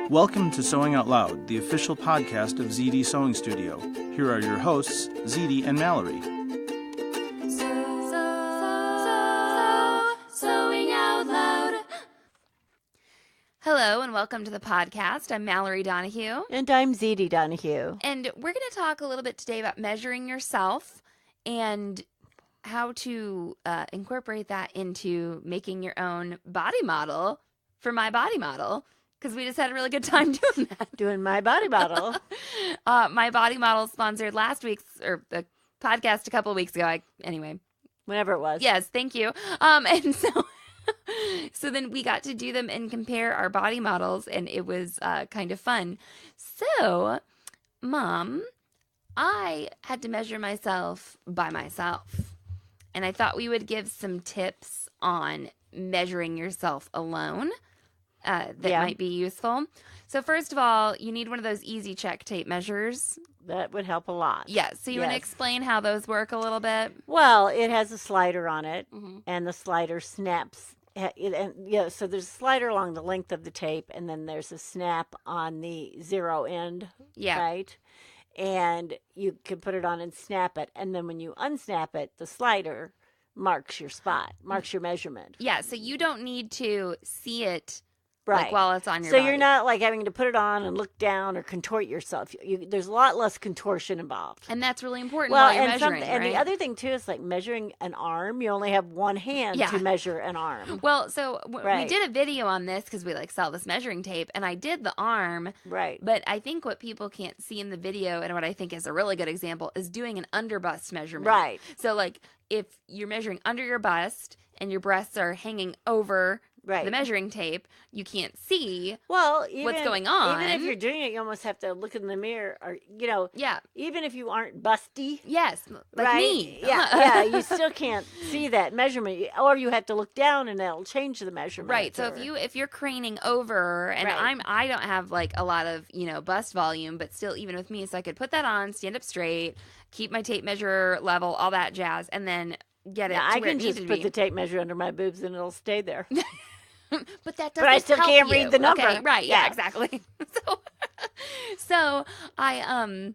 Welcome to Sewing Out Loud, the official podcast of ZD Sewing Studio. Here are your hosts, ZD and Mallory. Sewing Out Loud. Hello and welcome to the podcast. I'm Mallory Donahue. And I'm ZD Donahue. And we're going to talk a little bit today about measuring yourself and how to incorporate that into making your own body model for My Body Model. Because we just had a really good time doing that. Doing My Body Model. My Body Model sponsored last week's, or the podcast a couple of weeks ago. Anyway. Whenever it was. Yes, thank you. And so then we got to do them and compare our body models, and it was kind of fun. So, Mom, I had to measure myself by myself. And I thought we would give some tips on measuring yourself alone. That might be useful. So first of all, you need one of those easy check tape measures. That would help a lot. Yeah. So you want to explain how those work a little bit? Well, it has a slider on it, Mm-hmm. and the slider snaps. So there's a slider along the length of the tape, and then there's a snap on the zero end. Yeah. Right? And you can put it on and snap it, and then when you unsnap it, the slider marks your spot, marks your measurement. Yeah. So you don't need to see it. Right. Like while it's on your body. body. You're not like having to put it on and look down or contort yourself. There's a lot less contortion involved. And that's really important while you're measuring, and right? the other thing, too, is like measuring an arm. You only have one hand to measure an arm. Well, so we did a video on this because we sell this measuring tape, and I did the arm. Right. But I think what people can't see in the video, and what I think is a really good example, is doing an underbust measurement. Right. So, if you're measuring under your bust and your breasts are hanging over the measuring tape, you can't see what's going on. Even if you're doing it, you almost have to look in the mirror, or even if you aren't busty. Yes, like me. Yeah, you still can't see that measurement, or you have to look down, and that'll change the measurement. Right. So if you're craning over, and I don't have a lot of bust volume, but still, even with me, so I could put that on, stand up straight, keep my tape measure level, all that jazz, and then get it. To I where can it needs just to put be. the tape measure under my boobs, and it'll stay there. But that doesn't But I still help can't you. read the number. Okay, right, yeah, Yeah. exactly. So I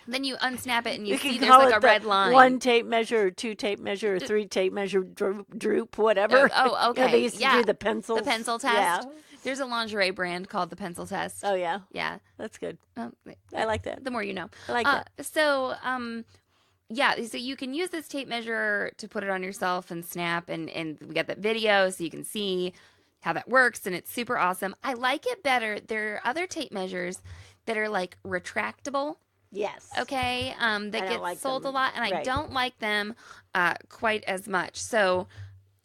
then you unsnap it and you see can there's call like it a the red line. One tape measure, or two tape measure, or three tape measure, droop, whatever. Oh, okay. They used to do the pencils. The pencil test. Yeah. There's a lingerie brand called the Pencil Test. Oh, yeah. Yeah. That's good. Oh, I like that. the more you know. I like that. So so you can use this tape measure to put it on yourself and snap, and we got that video so you can see how that works, and it's super awesome. I like it better. There are other tape measures that are retractable. Yes. Okay. That get sold a lot, and I don't like them quite as much. So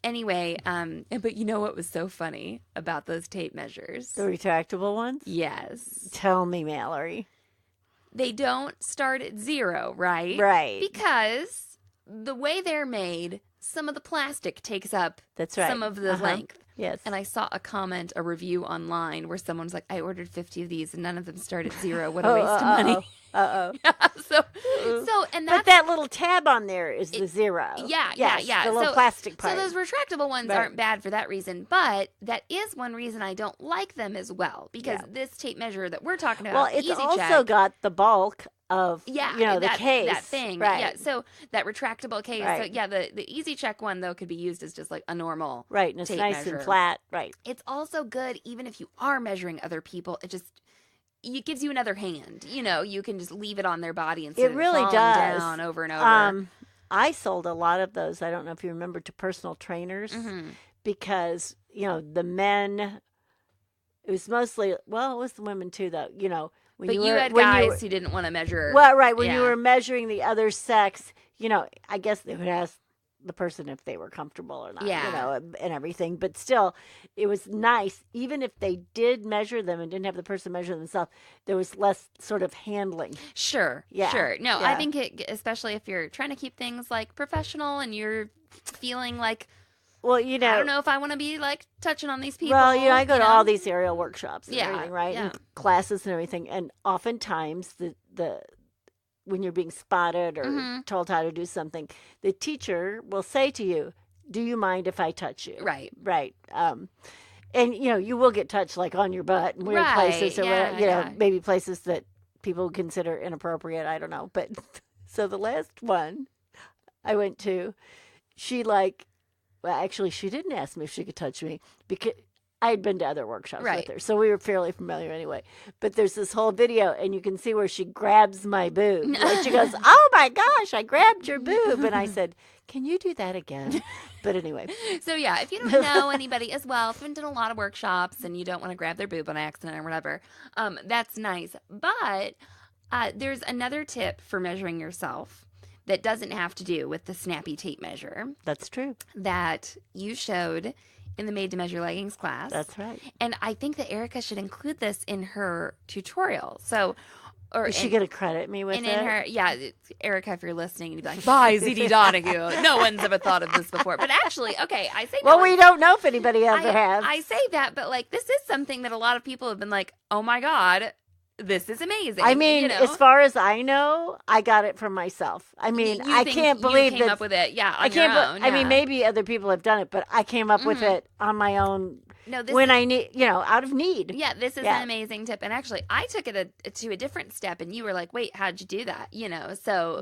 anyway, but you know what was so funny about those tape measures? The retractable ones? Yes. Tell me, Mallory. They don't start at zero, right? Right. Because the way they're made, some of the plastic takes up some of the length. Yes. And I saw a review online where someone's like, I ordered 50 of these and none of them start at zero. What a waste of money. But that little tab on there is the zero. Yeah. The little plastic part. So those retractable ones aren't bad for that reason, but that is one reason I don't like them as well, because this tape measure that we're talking about, well, it's also got the bulk of the case. That thing. Right. Yeah, so that retractable case. Right. So the Easy Check one, though, could be used as just a normal Right, and it's tape nice measure. and flat. Right. It's also good even if you are measuring other people. It gives you another hand. You can just leave it on their body instead It really of falling does. down over and over. I sold a lot of those. I don't know if you remember, to personal trainers, because the men. It was mostly it was the women too, though. But you had guys who didn't want to measure. Well, right. When you were measuring the other sex, I guess they would ask the person if they were comfortable or not, and everything. But still, it was nice. Even if they did measure them and didn't have the person measure themselves, there was less sort of handling. Sure. Yeah. Sure. No, Yeah. I think especially if you're trying to keep things professional and you're feeling well, I don't know if I want to be touching on these people. Well, I go to all these aerial workshops and everything, right? Yeah. And classes and everything. And oftentimes the when you're being spotted or told how to do something, the teacher will say to you, "Do you mind if I touch you?" Right. Right. And, you will get touched like on your butt in weird places or maybe places that people consider inappropriate. I don't know. But so the last one I went to, she actually, she didn't ask me if she could touch me because I had been to other workshops with her. So we were fairly familiar anyway. But there's this whole video, and you can see where she grabs my boob. Like she goes, oh my gosh, I grabbed your boob. And I said, can you do that again? But anyway. So yeah, if you don't know anybody as well, if you've been to a lot of workshops and you don't want to grab their boob on accident or whatever, that's nice. But there's another tip for measuring yourself that doesn't have to do with the snappy tape measure. That's true. That you showed in the Made to Measure Leggings class. That's right. And I think that Erica should include this in her tutorial. So, is she going to credit me with it? And Erica, if you're listening, you'd be like, bye, ZD Donahue. No one's ever thought of this before. But actually, okay, I say that. Well, we don't know if anybody ever has. I say that, but like, this is something that a lot of people have been like, oh my God, this is amazing. I mean, as far as I know, I got it from myself. I mean, I can't believe you came up with it. Yeah, on your own. I mean, maybe other people have done it, but I came up with it on my own. No, I need, out of need. Yeah, this is an amazing tip. And actually, I took it to a different step, and you were like, "Wait, how'd you do that?" So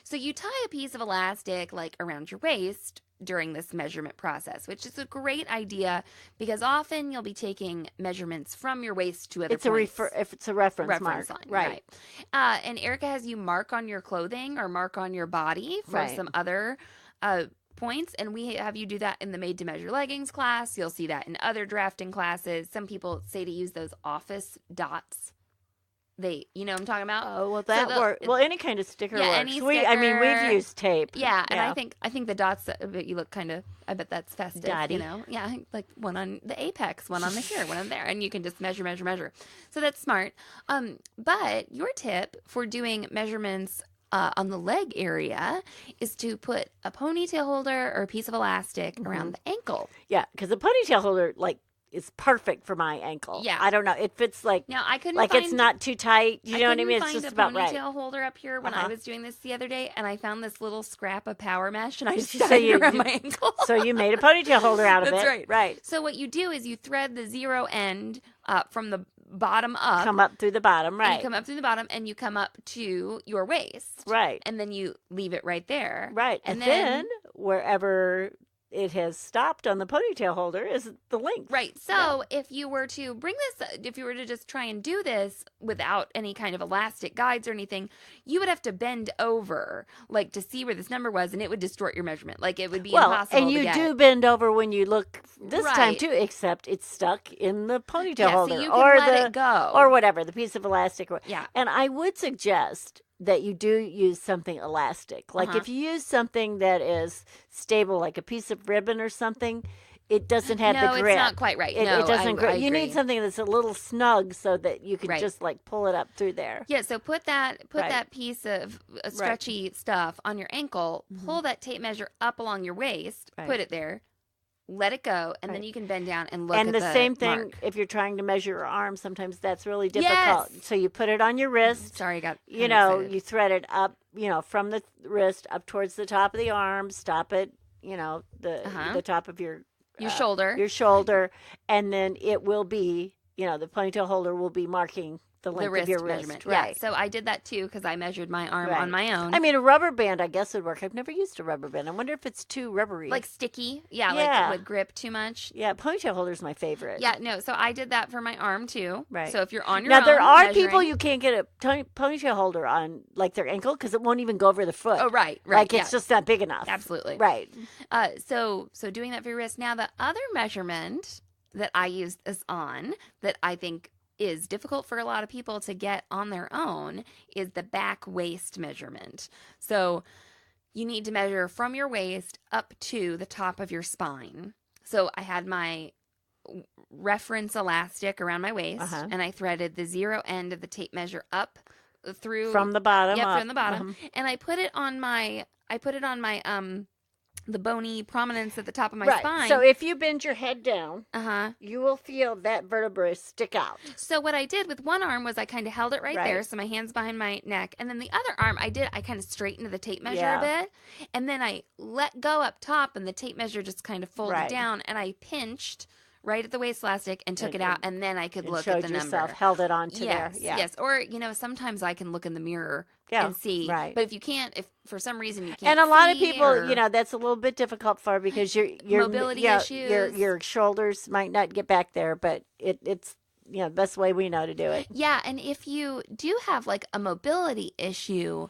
so you tie a piece of elastic like around your waist during this measurement process, which is a great idea because often you'll be taking measurements from your waist to other points. If it's a reference mark. Line, right. And Erica has you mark on your clothing or mark on your body for some other points, and we have you do that in the Made to Measure Leggings class. You'll see that in other drafting classes. Some people say to use those office dots. You know what I'm talking about? Oh, well, that works. Well, any kind of sticker works. Any sticker. I mean, we've used tape. Yeah, and I think the dots, you look kind of, I bet that's festive, Dotty. Yeah, like one on the apex, one on the here, one on there, and you can just measure. So that's smart. But your tip for doing measurements on the leg area is to put a ponytail holder or a piece of elastic around the ankle. Yeah, because the ponytail holder, is perfect for my ankle. Yeah. I don't know. It fits now, I couldn't it's not too tight. You know what I mean? It's just about right. I couldn't find a ponytail holder up here when I was doing this the other day, and I found this little scrap of power mesh, and I just tied it around my ankle. So you made a ponytail holder out of it. That's right. Right. So what you do is you thread the zero end from the bottom up. Come up through the bottom, right. And you come up through the bottom, and you come up to your waist. Right. And then you leave it right there. Right. And then wherever it has stopped on the ponytail holder is the length. Right. So if you were to just try and do this without any kind of elastic guides or anything, you would have to bend over, to see where this number was, and it would distort your measurement. It would be impossible and you do bend over when you look this time too, except it's stuck in the ponytail holder. So you can let it go. Or whatever, the piece of elastic. Yeah. And I would suggest that you do use something elastic. If you use something that is stable, like a piece of ribbon or something, it doesn't have the grip. No, it's not quite right. It doesn't grip. You agree. need something that's a little snug so that you can just pull it up through there. Yeah, so put that piece of stretchy stuff on your ankle, pull that tape measure up along your waist, put it there. Let it go, and then you can bend down and look at the And the same thing mark. if you're trying to measure your arm. Sometimes that's really difficult. Yes. So you put it on your wrist. Sorry, I got excited. You thread it up, from the wrist up towards the top of the arm. Stop it, the top of your shoulder. Your shoulder, and then it will be, the ponytail holder will be marking the length of your wrist. Measurement. Right. Yeah, so I did that too because I measured my arm on my own. I mean, a rubber band, I guess, would work. I've never used a rubber band. I wonder if it's too rubbery. Sticky. Yeah, like it would grip too much. Yeah, ponytail holder's my favorite. Yeah, no, so I did that for my arm too. Right. So if you're on your own. Now, there are people you can't get a ponytail holder on, their ankle, because it won't even go over the foot. Oh, right. It's just not big enough. Absolutely. Right. So doing that for your wrist. Now, the other measurement that I used this on that I think is difficult for a lot of people to get on their own is the back waist measurement. So you need to measure from your waist up to the top of your spine. So I had my reference elastic around my waist, and I threaded the zero end of the tape measure up through from the bottom. Yep, from the bottom, and I put it on my the bony prominence at the top of my spine. So if you bend your head down, you will feel that vertebra stick out. So what I did with one arm was I kind of held it right there, so my hand's behind my neck, and then the other arm I kind of straightened the tape measure a bit, and then I let go up top, and the tape measure just kind of folded down, and I pinched right at the waist elastic and took it out, and then I could look at the number. Held it onto yes, there. Yeah. Yes. Or, sometimes I can look in the mirror and see. Right. But if for some reason you can't and a lot of see people, that's a little bit difficult for because your mobility issues. Your shoulders might not get back there, but it's the best way we know to do it. Yeah, and if you do have like a mobility issue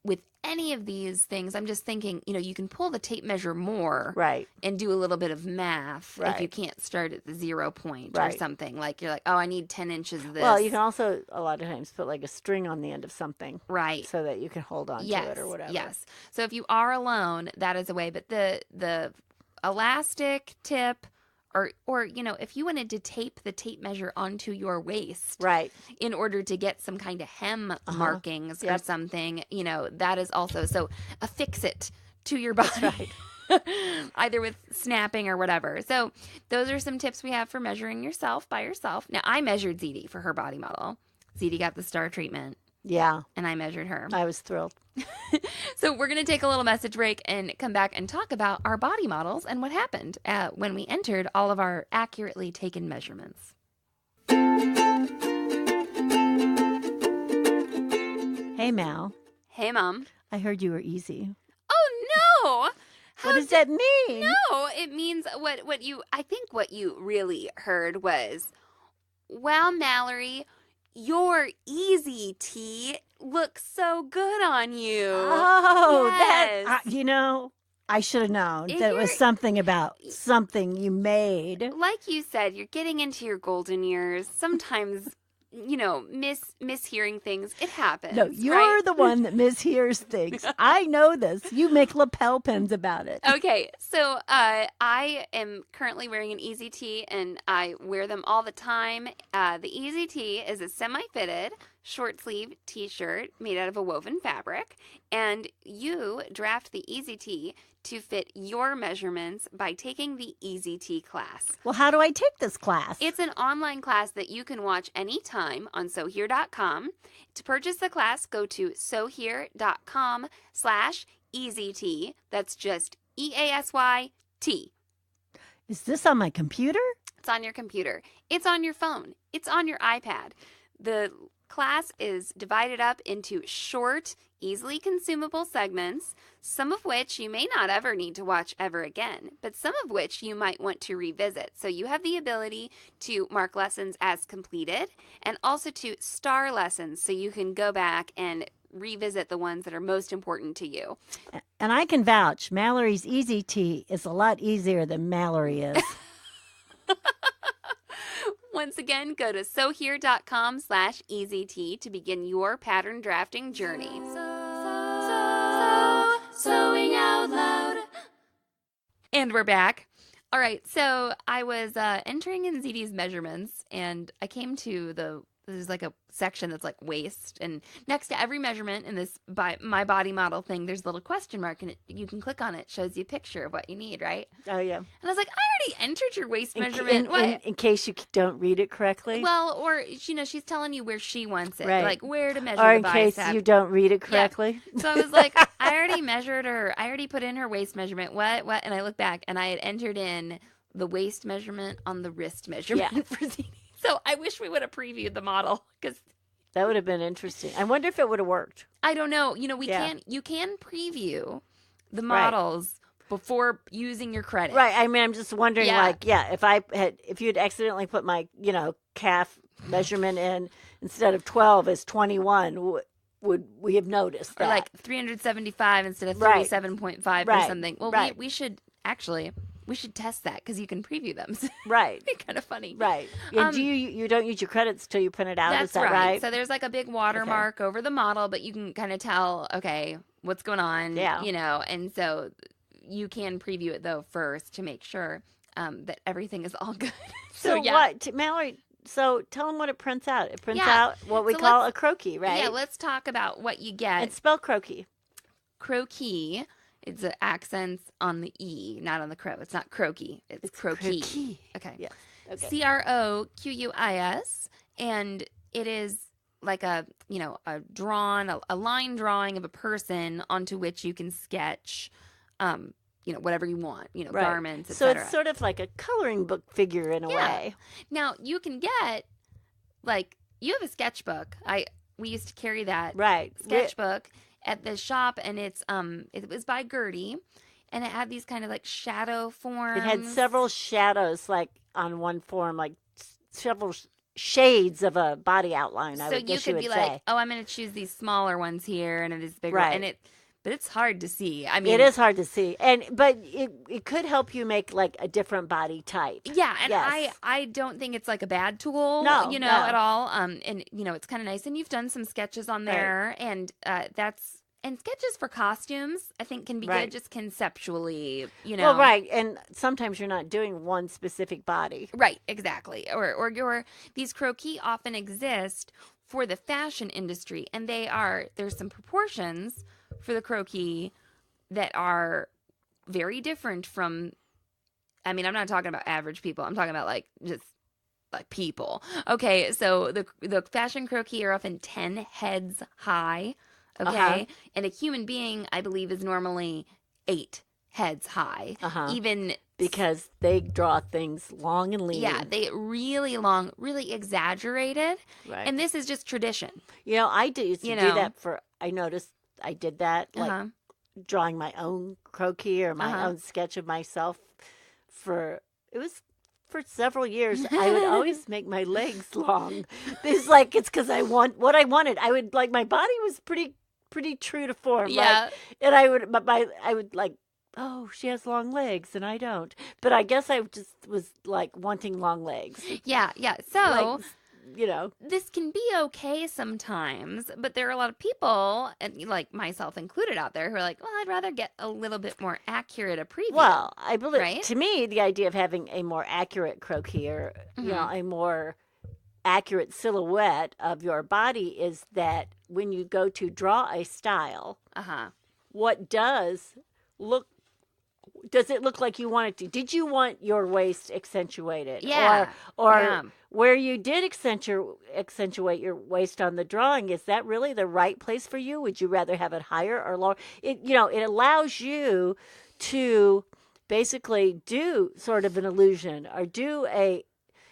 with any of these things, I'm just thinking, you can pull the tape measure more, right, and do a little bit of math, right, if you can't start at the 0 point, right, or something. Like you're like, oh, I need 10 inches of this. Well, you can also a lot of times put like a string on the end of something, right, so that you can hold on to it or whatever. Yes. So if you are alone, that is a way. But the elastic tip. Or if you wanted to tape the tape measure onto your waist, right, in order to get some kind of hem markings or something, that is also, so affix it to your body. That's right. Either with snapping or whatever. So those are some tips we have for measuring yourself by yourself. Now, I measured ZD for her body model. ZD got the star treatment. Yeah. And I measured her. I was thrilled. So we're going to take a little message break and come back and talk about our body models and what happened when we entered all of our accurately taken measurements. Hey, Mal. Hey, Mom. I heard you were easy. Oh, no. What does that mean? No, it means I think what you really heard was, well, Mallory, your easy tea looks so good on you. Oh, yes. I should have known that it was something about something you made. Like you said, you're getting into your golden years. Sometimes, mishearing things. It happens. No, you're right? the one that mishears things. I know this. You make lapel pins about it. Okay, so I am currently wearing an Easy Tee, and I wear them all the time. The Easy Tee is a semi-fitted short sleeve t-shirt made out of a woven fabric, and you draft the Easy Tee to fit your measurements by taking the Easy Tee class. Well, how do I take this class? It's an online class that you can watch anytime on SewHere.com. To purchase the class, go to SewHere.com/EasyT. That's just EASYT. Is this on my computer? It's on your computer. It's on your phone. It's on your iPad. The class is divided up into short, easily consumable segments, some of which you may not ever need to watch ever again, but some of which you might want to revisit. So you have the ability to mark lessons as completed and also to star lessons, so you can go back and revisit the ones that are most important to you. And I can vouch, Mallory's Easy Tee is a lot easier than Mallory is. Once again, go to SewHere.com/EasyT to begin your pattern drafting journey. Sewing out loud. And we're back. All right, so I was entering in ZD's measurements, and I came to there's like a section that's like waist, and next to every measurement in this my body model thing, there's a little question mark, and you can click on it. Shows you a picture of what you need, right? Oh, yeah. And I was like, I already entered your waist measurement. In case you don't read it correctly? Well, or, she's telling you where she wants it, right. Like where to measure or the bicep. Or in case you don't read it correctly. Yeah. So I was like, I already measured her. I already put in her waist measurement. What? And I look back, and I had entered in the waist measurement on the wrist measurement for ZD. So I wish we would have previewed the model, because that would have been interesting. I wonder if it would have worked. I don't know. You can preview the models before using your credit. Right. I mean, I'm just wondering, if you had accidentally put my, calf measurement in instead of 12 as 21, would we have noticed that? Or like 375 instead of 37.5 or something. Well, we should actually... We should test that, because you can preview them. Right. It'd be kind of funny. Right. And you don't use your credits till you print it out? That's Is that right? So there's like a big watermark over the model, but you can kind of tell, okay, what's going on, and so you can preview it, though, first to make sure that everything is all good. So what, Mallory, so tell them what it prints out. It prints out what we call a croquis, right? Yeah, let's talk about what you get. And spell croquis. Croquis. It's the accents on the E, not on the crow. It's not croquis. It's croquis. Croquis. Okay. Yes. Okay. CROQUIS, and it is like a line drawing of a person onto which you can sketch whatever you want, Right. garments, So etc. it's sort of like a coloring book figure in a way. Now you can get you have a sketchbook. We used to carry that Right. sketchbook at the shop, and it was by Gertie, and it had these kind of like shadow forms. It had several shadows like on one form, like several shades of a body outline. So I guess you could would be say. like, oh, I'm going to choose these smaller ones here, and it is bigger, Right. But it's hard to see. I mean, It is hard to see, but it could help you make like a different body type. Yeah, and Yes. I don't think it's like a bad tool, No, no. at all. And it's kind of nice, and you've done some sketches on there, and sketches for costumes I think can be Right. good just conceptually, Well, right, and sometimes you're not doing one specific body. Right, exactly. Or these croquis often exist for the fashion industry, and there's some proportions for the croquis that are very different from, I mean, I'm not talking about average people. I'm talking about just people. Okay, so the fashion croquis are often 10 heads high, okay? Uh-huh. And a human being, I believe, is normally 8 heads high. Uh-huh. Even because they draw things long and lean. yeah, they really long, really exaggerated. Right. And this is just tradition. I used to You do know. that I noticed I did that, like Uh-huh. drawing my own croquis or my Uh-huh. own sketch of myself for several years. I would always make my legs long. It's because I want what I wanted. I would my body was pretty true to form. Yeah. And I would oh, she has long legs and I don't. But I guess I just was wanting long legs. Yeah. So this can be okay sometimes, but there are a lot of people, and like myself included out there, who are like, well, I'd rather get a little bit more accurate a preview. Well, I believe Right? to me the idea of having a more accurate croquis or Mm-hmm. a more accurate silhouette of your body is that when you go to draw a style, Uh-huh. what does it look like you want it to? Did you want your waist accentuated? Yeah. Or Yeah. where you did accentuate your waist on the drawing, is that really the right place for you? Would you rather have it higher or lower? It allows you to basically do sort of an illusion or do a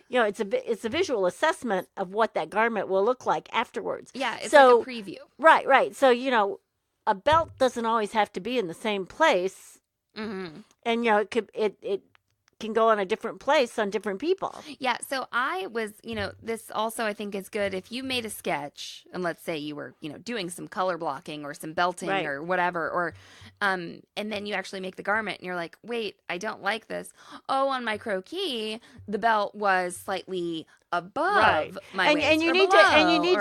it's a visual assessment of what that garment will look like afterwards. Yeah, it's So- like a preview. Right. So, a belt doesn't always have to be in the same place. Mm-hmm. And it can go on a different place on different people. Yeah, so I was, this also I think is good if you made a sketch, and let's say you were, doing some color blocking or some belting Right. or whatever, or and then you actually make the garment and you're like, wait, I don't like this. Oh, on my croquis, the belt was slightly above my waist, and you or need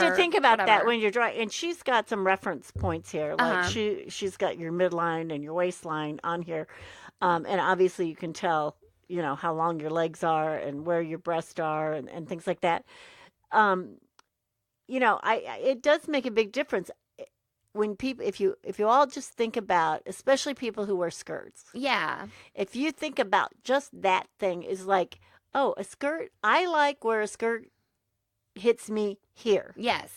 to or think about that whatever. when you're drawing. And she's got some reference points here, like Uh-huh. she's got your midline and your waistline on here, and obviously you can tell how long your legs are and where your breasts are and things like that. It does make a big difference when people, if you all just think about, especially people who wear skirts. Yeah. If you think about just that thing is like, oh, a skirt. I like where a skirt hits me here. Yes.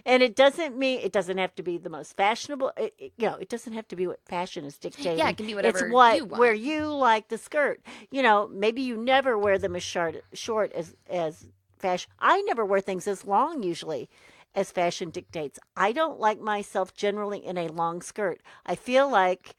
And it doesn't have to be the most fashionable. It doesn't have to be what fashion is dictating. Yeah, it can be whatever It's what you want. where you like the skirt. Maybe you never wear them as short as fashion. I never wear things as long usually as fashion dictates. I don't like myself generally in a long skirt. I feel like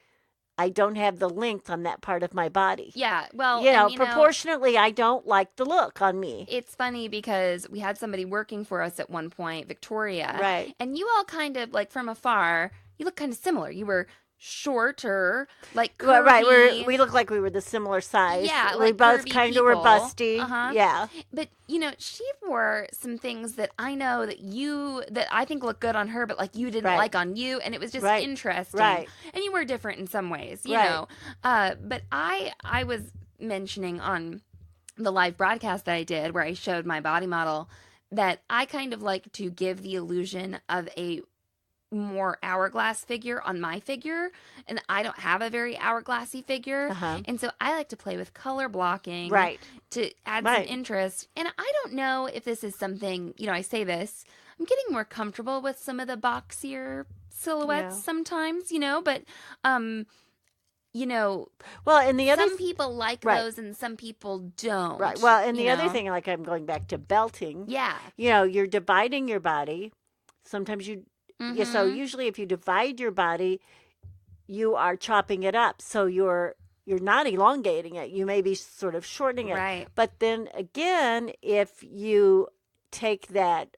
I don't have the length on that part of my body. Yeah. Well, and, proportionately, I don't like the look on me. It's funny because we had somebody working for us at one point, Victoria. Right. And you all kind of, from afar, you look kind of similar. You were shorter, curvy. Right. We look like we were the similar size. Yeah, we both curvy kind of were people. busty. Uh-huh. Yeah. But, she wore some things that I know that I think look good on her, but, you didn't Right. like on you. And it was just Right. interesting. Right. And you were different in some ways, you Right. know. But I was mentioning on the live broadcast that I did where I showed my body model that I kind of like to give the illusion of a more hourglass figure on my figure, and I don't have a very hourglassy figure. Uh-huh. And so I like to play with color blocking Right. to add Right. some interest. And I don't know if this is something, I say this, I'm getting more comfortable with some of the boxier silhouettes Yeah. sometimes, but Well, and the other some people like right. those and some people don't. Right. Well, and the other thing, like I'm going back to belting. Yeah. You're dividing your body. Sometimes so usually if you divide your body, you are chopping it up. So you're not elongating it. You may be sort of shortening it. Right. But then again, if you take that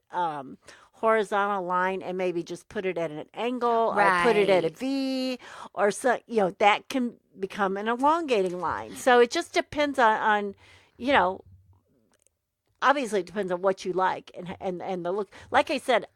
horizontal line and maybe just put it at an angle or put it at a V or so, that can become an elongating line. So it just depends on obviously it depends on what you like and the look. Like I said,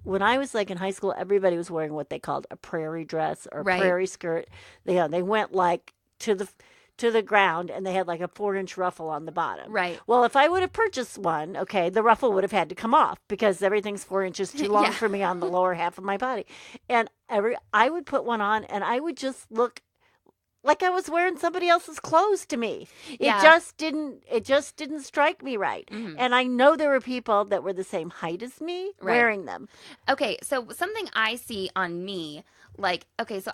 when I was like in high school, everybody was wearing what they called a prairie dress or a prairie skirt. They went like to the ground and they had like a 4-inch ruffle on the bottom. Right. Well, if I would have purchased one, okay, the ruffle would have had to come off because everything's 4 inches too long for me on the lower half of my body. And I would put one on and I would just look like I was wearing somebody else's clothes to me. It just didn't strike me right. Mm-hmm. And I know there were people that were the same height as me wearing them. Okay, so something I see on me, like, okay, so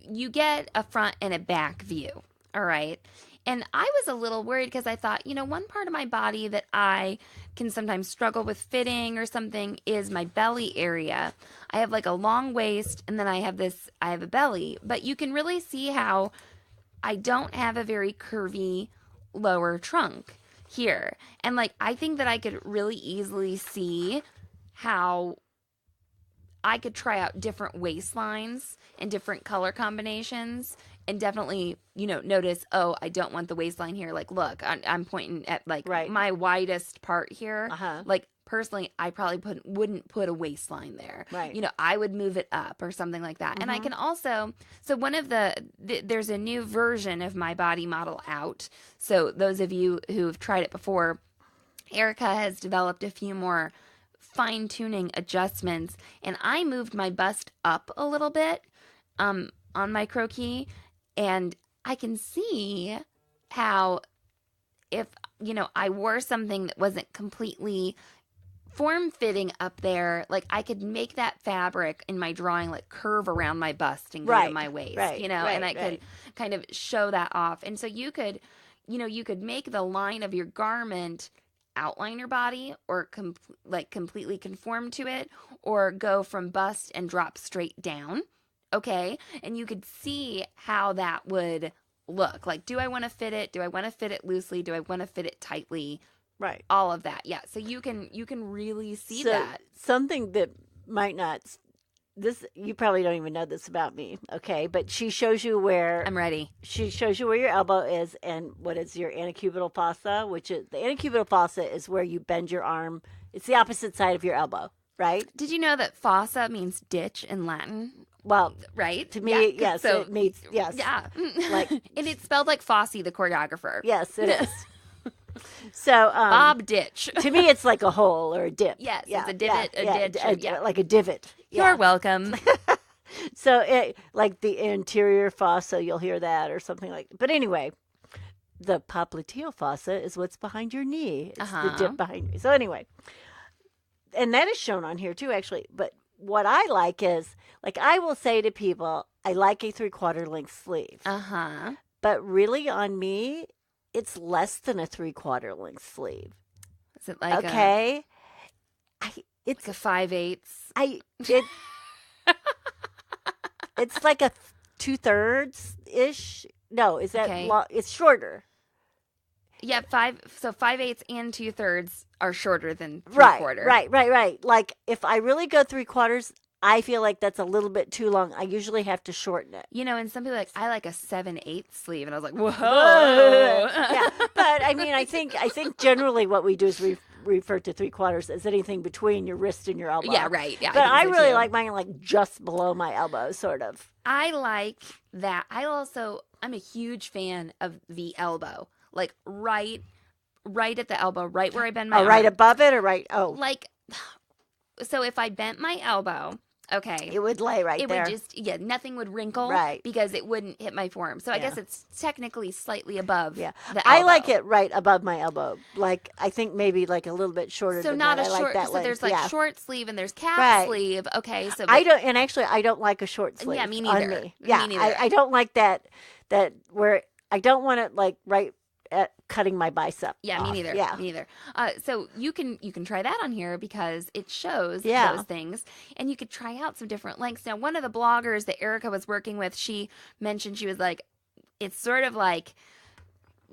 you get a front and a back view, all right? And I was a little worried because I thought, one part of my body that I can sometimes struggle with fitting or something is my belly area. I have like a long waist and then I have a belly, but you can really see how I don't have a very curvy lower trunk here. And like, I think that I could really easily see how I could try out different waistlines and different color combinations and definitely, notice, oh, I don't want the waistline here. Like, look, I'm pointing at like my widest part here. Uh-huh. Like, personally, I probably wouldn't put a waistline there. Right. I would move it up or something like that. Mm-hmm. And I can also, so one of there's a new version of my body model out. So those of you who've tried it before, Erica has developed a few more fine-tuning adjustments, and I moved my bust up a little bit on my croquis, and I can see how if I wore something that wasn't completely form-fitting up there, like I could make that fabric in my drawing like curve around my bust and go to my waist, and I could kind of show that off. And so you could make the line of your garment outline your body or completely conform to it or go from bust and drop straight down. Okay. And you could see how that would look. Like, do I want to fit it? Do I want to fit it loosely? Do I want to fit it tightly? Right. All of that. Yeah. So you can really see that. Something that might not, you probably don't even know this about me. Okay. But she shows you where. I'm ready. She shows you where your elbow is and what is your antecubital fossa, which is the antecubital fossa is where you bend your arm. It's the opposite side of your elbow, right? Did you know that fossa means ditch in Latin? Well, right? To me, yes. So, it means, yes. Yeah. Like, and it's spelled like Fosse, the choreographer. Yes, it is. So, Bob Ditch. To me, it's like a hole or a dip. Yes, it's a divot, a ditch. Like a divot. You're welcome. So, like the anterior fossa, you'll hear that or something like. But anyway, the popliteal fossa is what's behind your knee. It's the dip behind you. So anyway, and that is shown on here too, actually. But what I like is, like, I will say to people, I like a 3/4 length sleeve. But really, on me, it's less than a 3/4 length sleeve. Is it like it's like a 5/8? It's like a 2/3 ish. No, is that long? It's shorter. Yeah, 5/8 and 2/3 are shorter than 3/4. Right. Like if I really go 3/4, I feel like that's a little bit too long. I usually have to shorten it. And some people are like, I like a 7/8 sleeve, and I was like, whoa. Yeah, but I mean, I think generally what we do is we refer to 3/4 as anything between your wrist and your elbow. Yeah, right. Yeah, but I really like mine like just below my elbow, sort of. I like that. I'm a huge fan of the elbow, like right at the elbow, right where I bend my arm. Right above it, or right? Oh, like. So if I bent my elbow, Okay. It would lay right there. It would just, nothing would wrinkle. Right. Because it wouldn't hit my forearm. So I guess it's technically slightly above the elbow. I like it right above my elbow. Like, I think maybe like a little bit shorter so than not that. a I short, like that so there's like short sleeve and there's cap sleeve. Okay. So I don't, and actually I don't like a short sleeve. Yeah, me neither. On me. Yeah, me neither. I don't like that where I don't want it like right at cutting my bicep. Yeah, off. me neither. Yeah. Me neither. So you can try that on here because it shows Yeah. those things, and you could try out some different lengths. Now, one of the bloggers that Erica was working with, she mentioned she was like, it's sort of like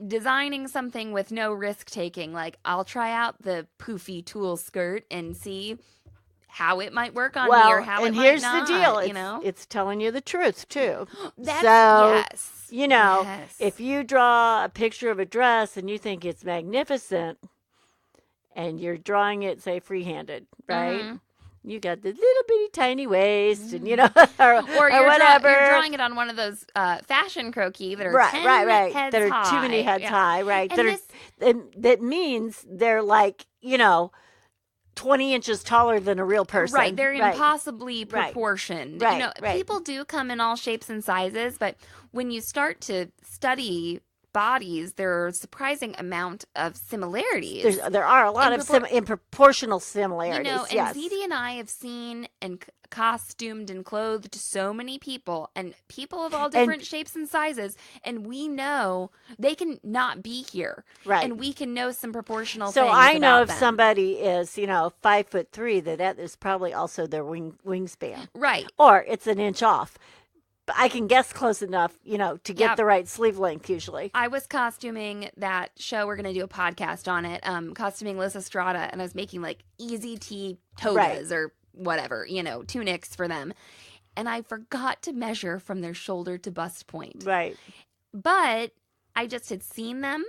designing something with no risk taking. Like, I'll try out the poofy tulle skirt and see how it might work on me or how it might not. And here's the deal. You know, It's telling you the truth too. That's, so, yes. you know, Yes. if you draw a picture of a dress and you think it's magnificent and you're drawing it, say, freehanded, right? Mhm. You got the little bitty tiny waist and, you know, or you're whatever. You're drawing it on one of those fashion croquis that are right, 10 right. heads That are high. too many heads high, right? And That means they're like, you know, 20 inches taller than a real person. Right, they're impossibly proportioned. Right, you know, right. people do come in all shapes and sizes, but when you start to study bodies, there are a surprising amount of similarities. There are a lot of proportional similarities. You know, and yes. ZD and I have seen and costumed and clothed so many people, and people of all different shapes and sizes, and we know they can not be here. Right. And we can know some proportional so things I know about if them. somebody is, you know, 5'3", that is probably also their wingspan. Right. Or it's an inch off. But I can guess close enough, you know, to get the right sleeve length usually. I was costuming that show. We're going to do a podcast on it. Costuming Liz Estrada, and I was making like easy tea togas or whatever, you know, tunics for them. And I forgot to measure from their shoulder to bust point. Right. But I just had seen them.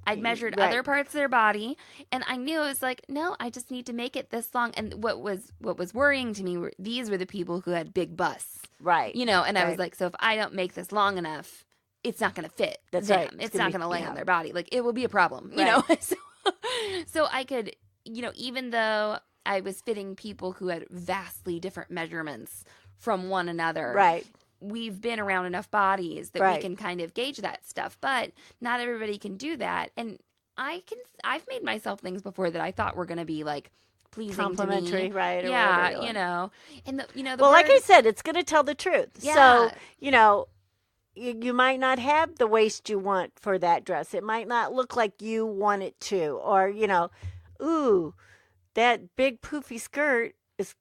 I'd measured other parts of their body, and I knew it was like, no, I just need to make it this long. And what was worrying to me were these were the people who had big busts. Right. You know, and I was like, so if I don't make this long enough, it's not going to fit That's them. right. It's not going to lay on their body. Like, it will be a problem, you know? So I could, you know, even though I was fitting people who had vastly different measurements from one another. Right. We've been around enough bodies that we can kind of gauge that stuff, but not everybody can do that. And I've made myself things before that I thought were going to be like pleasing complimentary, to me. right? Or yeah, whatever you know, and the well, word, like I said, it's going to tell the truth. Yeah. So, you know, you might not have the waist you want for that dress. It might not look like you want it to, or, you know, ooh, that big poofy skirt is.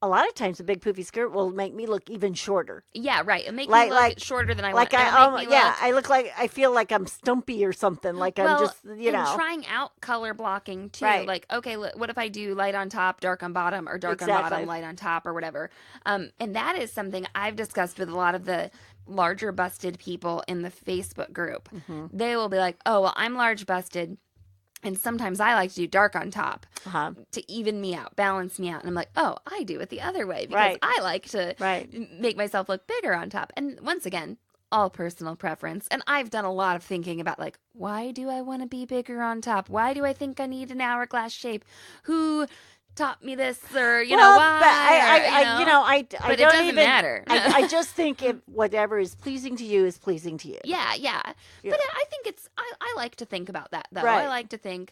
A lot of times, a big poofy skirt will make me look even shorter. Yeah, right. It makes me look shorter than I want. I feel like I'm stumpy or something. Like I'm just, you know. Trying out color blocking too. Right. Like, okay, what if I do light on top, dark on bottom, or dark on bottom, light on top, or whatever. And that is something I've discussed with a lot of the larger busted people in the Facebook group. Mm-hmm. They will be like, oh, well, I'm large busted. And sometimes I like to do dark on top to even me out, balance me out. And I'm like, oh, I do it the other way because I like to make myself look bigger on top. And once again, all personal preference. And I've done a lot of thinking about like, why do I want to be bigger on top? Why do I think I need an hourglass shape? Who taught me this, or you know why? But but it doesn't matter. I just think if whatever is pleasing to you is pleasing to you. Yeah. But I think it's. I like to think about that though. I like to think,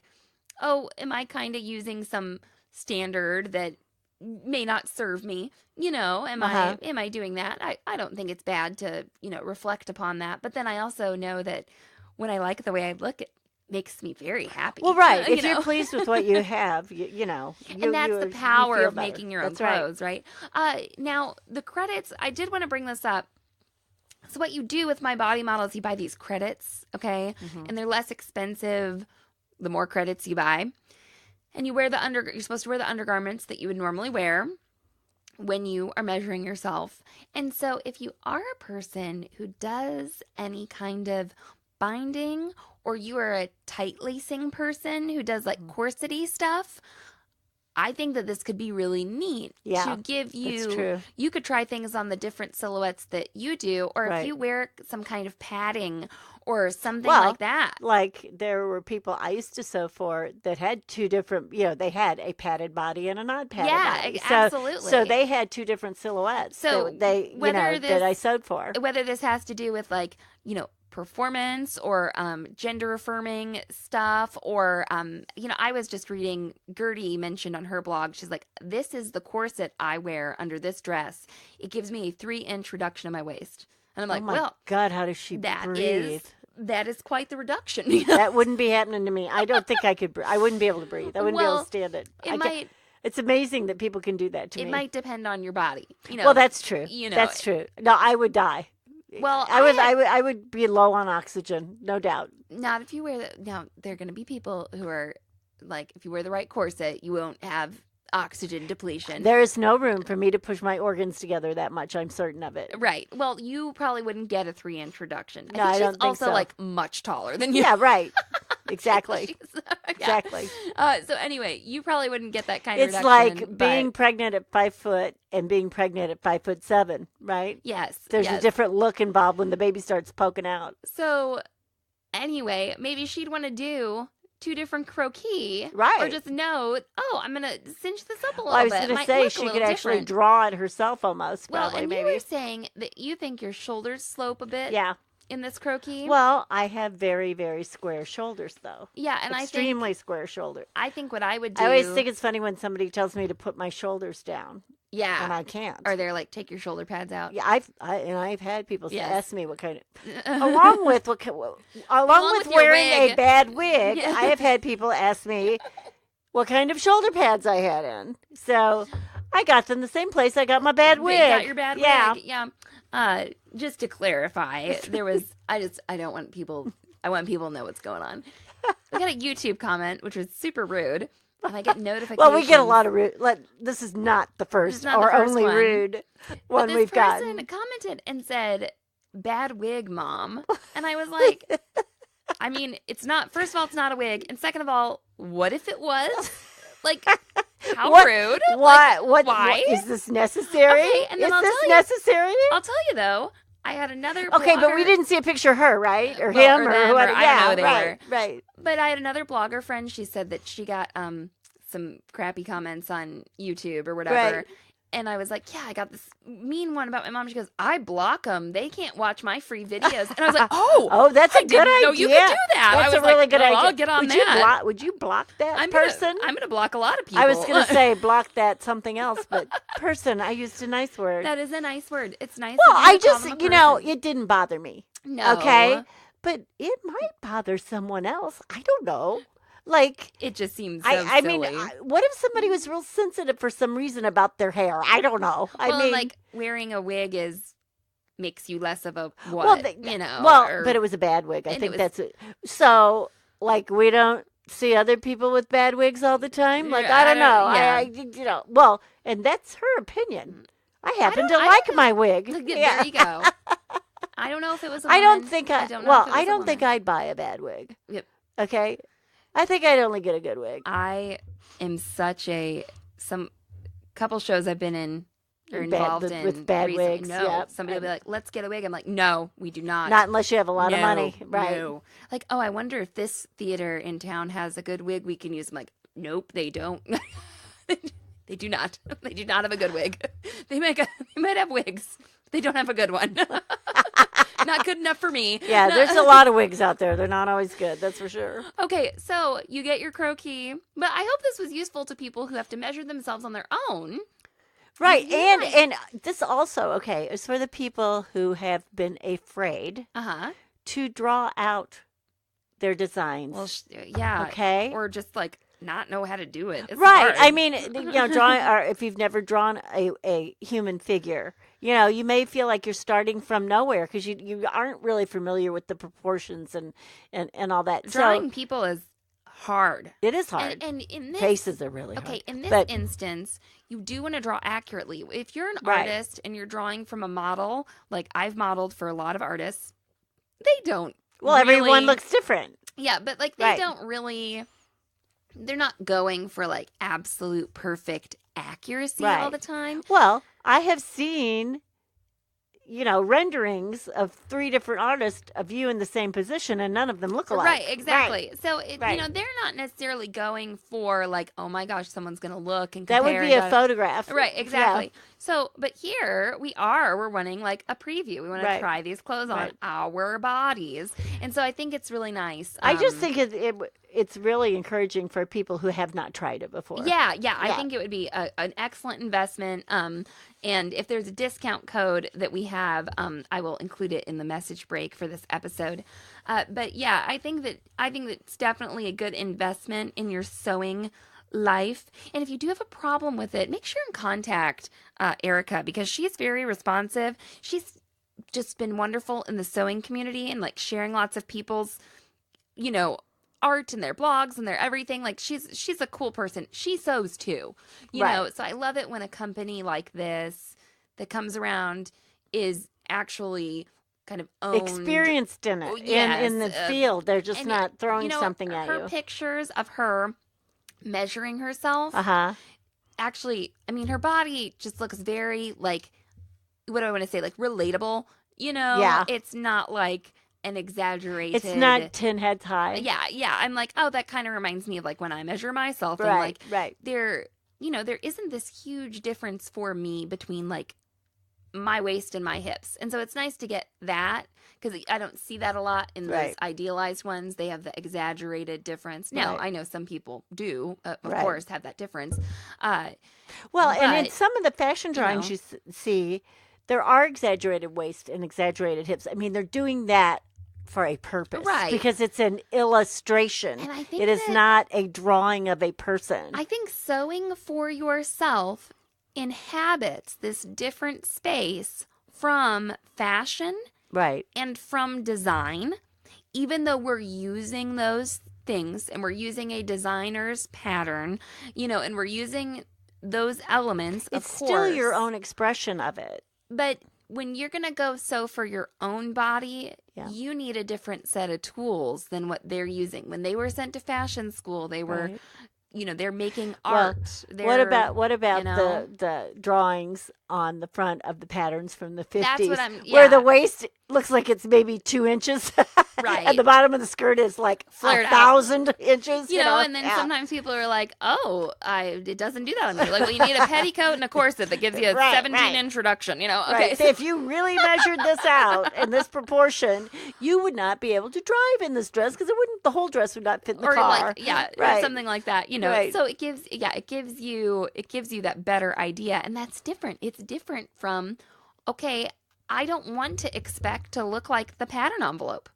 oh, am I kind of using some standard that may not serve me? You know, am I doing that? I don't think it's bad to reflect upon that. But then I also know that when I like the way I look, it makes me very happy. Well, right. If you're pleased with what you have, you know. And that's the power of better. making your own That's clothes, right? Now, the credits, I did want to bring this up. So what you do with my body model is you buy these credits, okay? Mm-hmm. And they're less expensive the more credits you buy. And you wear you're supposed to wear the undergarments that you would normally wear when you are measuring yourself. And so if you are a person who does any kind of binding, or you are a tight lacing person who does like corsety stuff, I think that this could be really neat to give you. You could try things on the different silhouettes that you do, or if you wear some kind of padding or something like that. Like there were people I used to sew for that had two different, they had a padded body and a non-padded body. So, absolutely. So they had two different silhouettes that I sewed for. Whether this has to do with like, performance or gender affirming stuff or I was just reading Gertie mentioned on her blog, she's like, this is the corset I wear under this dress. It gives me a 3-inch reduction of my waist. And I'm like, well, God, how does she breathe? That is quite the reduction. That wouldn't be happening to me. I don't think I could. I wouldn't be able to breathe. I wouldn't be able to stand it. It's amazing that people can do that to me. It might depend on your body. Well, that's true. That's true. No, I would die. Well, I would be low on oxygen, no doubt. Not if you wear now, there are going to be people who are like, if you wear the right corset, you won't have oxygen depletion. There is no room for me to push my organs together that much. I'm certain of it. Right. Well, you probably wouldn't get a 3-inch reduction. No, I don't think also so. like much taller than you. Yeah, right. Exactly. Exactly. So anyway, you probably wouldn't get that kind of reduction. It's like being pregnant at 5 foot and being pregnant at 5'7", right? Yes. There's a different look involved when the baby starts poking out. So anyway, maybe she'd want to do 2 different croquis. Right. Or just know, I'm going to cinch this up a little bit. I was going to say she could actually draw it herself almost, probably, and maybe. you were saying that you think your shoulders slope a bit. Yeah. In this croquis? Well, I have very, very square shoulders, though. Yeah, and extremely square shoulders. I think what I would do... I always think it's funny when somebody tells me to put my shoulders down. Yeah. And I can't. Or they're like, take your shoulder pads out. Yeah, I've had people ask me what kind of... along with wearing a bad wig, I have had people ask me what kind of shoulder pads I had in. So I got them the same place I got my bad wig. You got your bad wig. Yeah. Just to clarify, I want people to know what's going on. We got a YouTube comment, which was super rude, and I get notifications. Well, we get a lot of rude. This is not the first or only rude one we've gotten. This person commented and said, "Bad wig, mom," and I was like, I mean, it's not. First of all, it's not a wig, and second of all, what if it was? Like, how rude? Why? Why is this necessary? Okay, and then necessary? I'll tell you though. I had another Okay, blogger, but we didn't see a picture of her, right? Or him, or them, whoever. I don't know who they were. Right. But I had another blogger friend. She said that she got some crappy comments on YouTube or whatever. Right. And I was like, yeah, I got this mean one about my mom. She goes, I block them. They can't watch my free videos. And I was like, oh, that's a good idea. No, you could do that. That's I was a really good idea. I'll get on that. Would you block that person? I'm going to block a lot of people. I was going to say block that something else, but person, I used a nice word. That is a nice word. It's nice. Well, I just, it didn't bother me. No. Okay? But it might bother someone else. I don't know. Like, it just seems so I silly. mean, what if somebody was real sensitive for some reason about their hair? I don't know. I mean, like wearing a wig makes you less of a what, but it was a bad wig. I think that's it. So, like, we don't see other people with bad wigs all the time. Like, I don't know. Yeah. And that's her opinion. I happen to like my wig. There you go. I don't know if it was. I don't think I don't think I'd buy a bad wig. Yep. Okay. I think I'd only get a good wig. I am such some couple shows I've been in or involved in with bad recently. wigs. No, yep. somebody will be like, "Let's get a wig." I'm like, "No, we do not. Not unless you have a lot of money, right?" No. Like, oh, I wonder if this theater in town has a good wig we can use. I'm like, nope, they don't. They do not. They do not have a good wig. They might have wigs. But they don't have a good one. Not good enough for me. Yeah, there's a lot of wigs out there. They're not always good, that's for sure. Okay, so you get your croquis. But I hope this was useful to people who have to measure themselves on their own. Right, and this also, is for the people who have been afraid to draw out their designs. Well, yeah. Okay. Or just like not know how to do it. It's right. hard. I mean, drawing, or if you've never drawn a human figure, you may feel like you're starting from nowhere because you aren't really familiar with the proportions and all that. Drawing people is hard. It is hard. And in this, faces are really hard. Okay, in this instance, you do want to draw accurately. If you're an artist and you're drawing from a model, like I've modeled for a lot of artists, they don't. Well, everyone looks different. Yeah, but like they don't really. They're not going for like absolute perfect accuracy all the time. Well, I have seen, renderings of 3 different artists of you in the same position, and none of them look alike. Right, exactly. Right. So, Right. they're not necessarily going for like, oh my gosh, someone's going to look and compare. That would be a photograph. Right, exactly. Yeah. So, but here we're running like a preview. We want to try these clothes on our bodies. And so I think it's really nice. I just think it's really encouraging for people who have not tried it before. Yeah. I think it would be an excellent investment. And if there's a discount code that we have, I will include it in the message break for this episode. But yeah, I think that it's definitely a good investment in your sewing life. And if you do have a problem with it, make sure and contact Erica, because she's very responsive. She's just been wonderful in the sewing community and like sharing lots of people's, art and their blogs and their everything. Like she's a cool person. She sews too, you know. So I love it when a company like this that comes around is actually kind of owned, experienced in it, in the field. They're just not throwing something at you. Her pictures of her measuring herself. Actually, I mean, her body just looks very like, what do I want to say? Like relatable, Yeah. It's not like an exaggerated. It's not 10 heads high. Yeah. I'm like, oh, that kind of reminds me of like when I measure myself. And Right. there isn't this huge difference for me between like my waist and my hips. And so it's nice to get that, because I don't see that a lot in those idealized ones. They have the exaggerated difference. Now, I know some people do, of course, have that difference. And in some of the fashion drawings you see, there are exaggerated waist and exaggerated hips. I mean, they're doing that for a purpose. Right. Because it's an illustration. And I think it is not a drawing of a person. I think sewing for yourself inhabits this different space from fashion and from design, even though we're using those things and we're using a designer's pattern, and we're using those elements. It's still your own expression of it. But when you're going to go sew for your own body, you need a different set of tools than what they're using. When they were sent to fashion school, they were they're making art. What about the drawings on the front of the patterns from the 50s? That's what where the waist looks like it's maybe 2 inches. Right. And the bottom of the skirt is like 1,000 inches. And then sometimes people are like, oh, it doesn't do that on me. Like, well, you need a petticoat and a corset that gives you a 17 introduction, Okay. Right. So if you really measured this out in this proportion, you would not be able to drive in this dress, because the whole dress would not fit in the car. Or something like that, So it gives you that better idea, and that's different. It's different from, okay, I don't want to expect to look like the pattern envelope,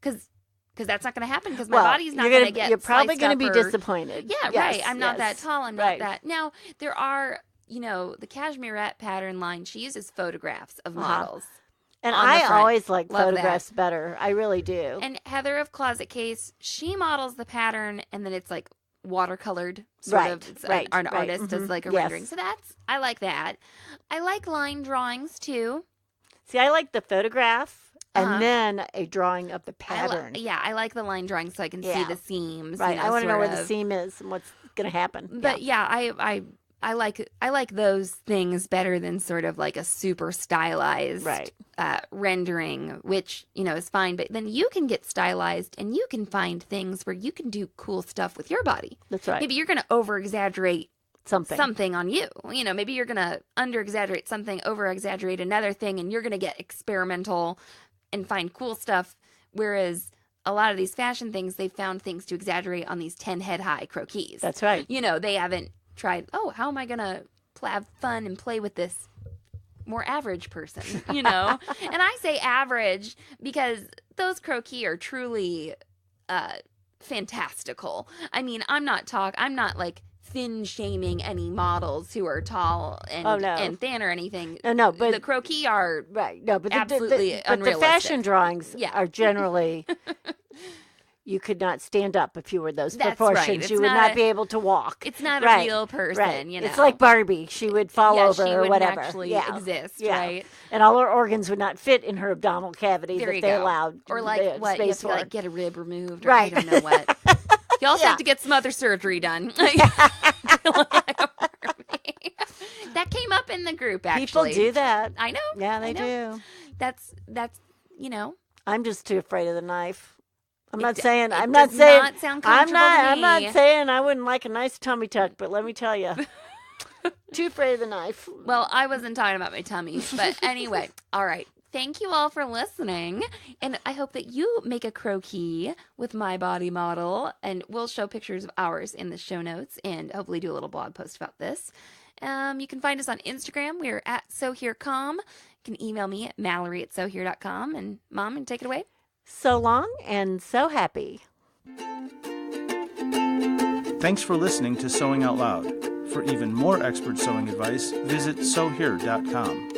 because that's not going to happen, because my body's not going to get. You're probably going to be or, disappointed. Yeah, yes, right. I'm not that tall. I'm not that. Now there are, the Cashmerette pattern line. She uses photographs of models. And I always like photographs better. I really do. And Heather of Closet Case, she models the pattern, and then it's like watercolored sort of. It's an artist does like a rendering. So I like that. I like line drawings too. See, I like the photograph and then a drawing of the pattern. I like the line drawing so I can see the seams. Right. I want to know where the seam is and what's going to happen. But I like those things better than sort of like a super stylized rendering, which, is fine. But then you can get stylized and you can find things where you can do cool stuff with your body. That's right. Maybe you're going to over-exaggerate something on you. Maybe you're going to under-exaggerate something, over-exaggerate another thing, and you're going to get experimental and find cool stuff. Whereas a lot of these fashion things, they found things to exaggerate on these 10 head high croquis. That's right. They haven't tried, how am I going to have fun and play with this more average person, And I say average because those croquis are truly fantastical. I mean, I'm not like thin shaming any models who are tall and thin or anything. No, but the croquis are absolutely unrealistic. But the fashion drawings are generally you could not stand up if you were those proportions. Right. You would not be able to walk. It's not a real person, Right. It's like Barbie. She would fall over she or wouldn't whatever. Actually exist, right? And all her organs would not fit in her abdominal cavities if they allowed or like what you have to like get a rib removed, or I don't know what. You also have to get some other surgery done. That came up in the group, actually. People do that. I know. Yeah, they do. That's I'm just too afraid of the knife. I'm not does saying not sound comfortable to I'm not me. saying I wouldn't like a nice tummy tuck, but let me tell you, too afraid of the knife. Well, I wasn't talking about my tummy, but anyway, all right. Thank you all for listening, and I hope that you make a croquis with my body model, and we'll show pictures of ours in the show notes, and hopefully do a little blog post about this. You can find us on Instagram. We're at SoHereCom. You can email me at Mallory@SoHere.com, and Mom, and take it away. So long and so happy. Thanks for listening to Sewing Out Loud. For even more expert sewing advice, visit SewHere.com.